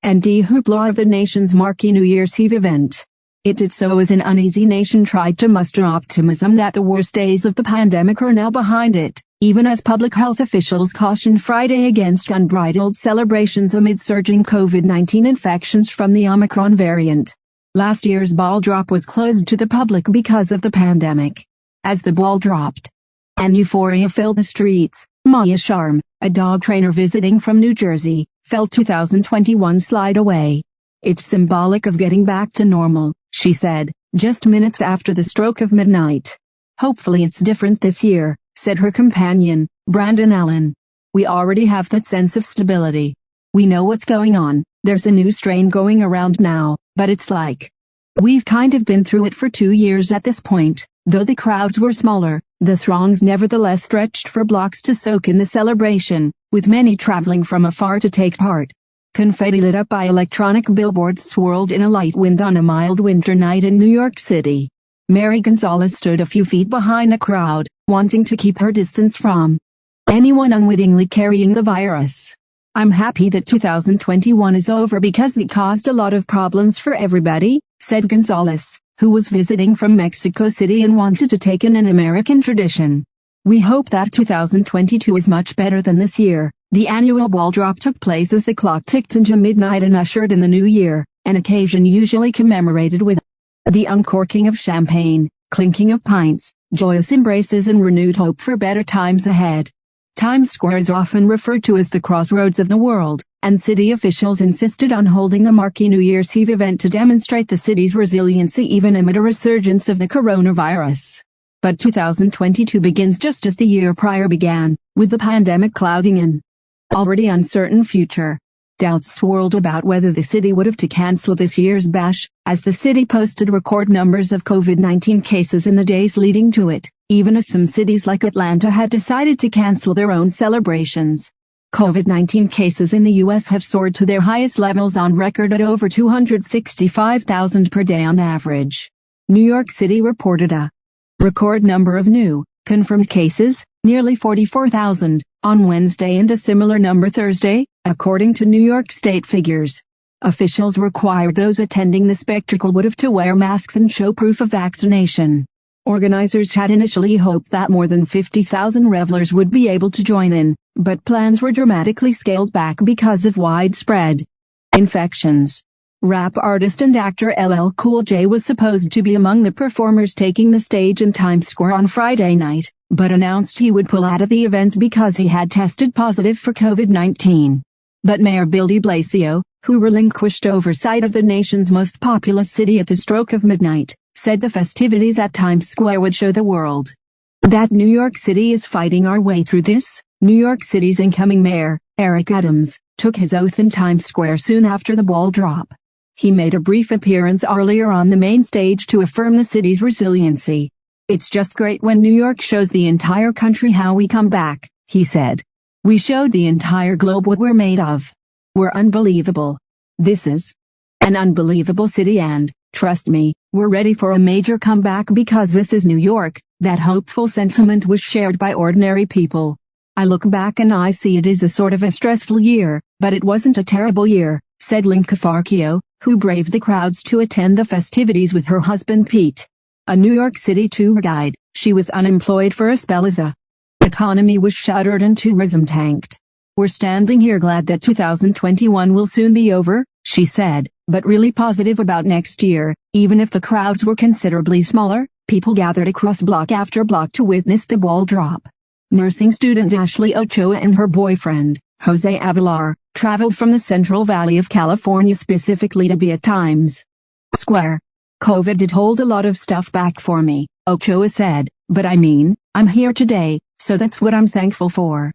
and de-hoopla of the nation's marquee New Year's Eve event. It did so as an uneasy nation tried to muster optimism that the worst days of the pandemic are now behind it, even as public health officials cautioned Friday against unbridled celebrations amid surging COVID-19 infections from the Omicron variant. Last year's ball drop was closed to the public because of the pandemic. As the ball dropped and euphoria filled the streets, Maya Sharm, a dog trainer visiting from New Jersey, felt 2021 slide away. "It's symbolic of getting back to normal," she said, just minutes after the stroke of midnight. "Hopefully it's different this year," said her companion, Brandon Allen. "We already have that sense of stability. We know what's going on. There's a new strain going around now, but it's like we've kind of been through it for 2 years at this point." Though the crowds were smaller, the throngs nevertheless stretched for blocks to soak in the celebration, with many traveling from afar to take part. Confetti lit up by electronic billboards swirled in a light wind on a mild winter night in New York City. Mary Gonzalez stood a few feet behind a crowd, wanting to keep her distance from anyone unwittingly carrying the virus. "I'm happy that 2021 is over because it caused a lot of problems for everybody," said Gonzalez, who was visiting from Mexico City and wanted to take in an American tradition. "We hope that 2022 is much better than this year." The annual ball drop took place as the clock ticked into midnight and ushered in the new year, an occasion usually commemorated with the uncorking of champagne, clinking of pints, joyous embraces and renewed hope for better times ahead. Times Square is often referred to as the crossroads of the world, and city officials insisted on holding the marquee New Year's Eve event to demonstrate the city's resiliency even amid a resurgence of the coronavirus. But 2022 begins just as the year prior began, with the pandemic clouding an already uncertain future. Doubts swirled about whether the city would have to cancel this year's bash, as the city posted record numbers of COVID-19 cases in the days leading to it, even as some cities like Atlanta had decided to cancel their own celebrations. COVID-19 cases in the U.S. have soared to their highest levels on record at over 265,000 per day on average. New York City reported a record number of new, confirmed cases, nearly 44,000, on Wednesday and a similar number Thursday, according to New York State figures. Officials required those attending the spectacle would have to wear masks and show proof of vaccination. Organizers had initially hoped that more than 50,000 revelers would be able to join in, but plans were dramatically scaled back because of widespread infections. Rap artist and actor LL Cool J was supposed to be among the performers taking the stage in Times Square on Friday night, but announced he would pull out of the event because he had tested positive for COVID-19. But Mayor Bill de Blasio, who relinquished oversight of the nation's most populous city at the stroke of midnight, said the festivities at Times Square would show the world that New York City is fighting our way through this. New York City's incoming mayor, Eric Adams, took his oath in Times Square soon after the ball drop. He made a brief appearance earlier on the main stage to affirm the city's resiliency. "It's just great when New York shows the entire country how we come back," he said. "We showed the entire globe what we're made of. We're unbelievable. This is an unbelievable city and, trust me, we're ready for a major comeback because this is New York." That hopeful sentiment was shared by ordinary people. "I look back and I see it is a sort of a stressful year, but it wasn't a terrible year," said Linka Farchio, who braved the crowds to attend the festivities with her husband Pete, a New York City tour guide. She was unemployed for a spell as the economy was shuttered and tourism tanked. "We're standing here glad that 2021 will soon be over," she said, but really positive about next year. Even if the crowds were considerably smaller, people gathered across block after block to witness the ball drop. Nursing student Ashley Ochoa and her boyfriend, Jose Avalar, traveled from the Central Valley of California specifically to be at Times Square. "COVID did hold a lot of stuff back for me," Ochoa said, "but I mean, I'm here today, so that's what I'm thankful for."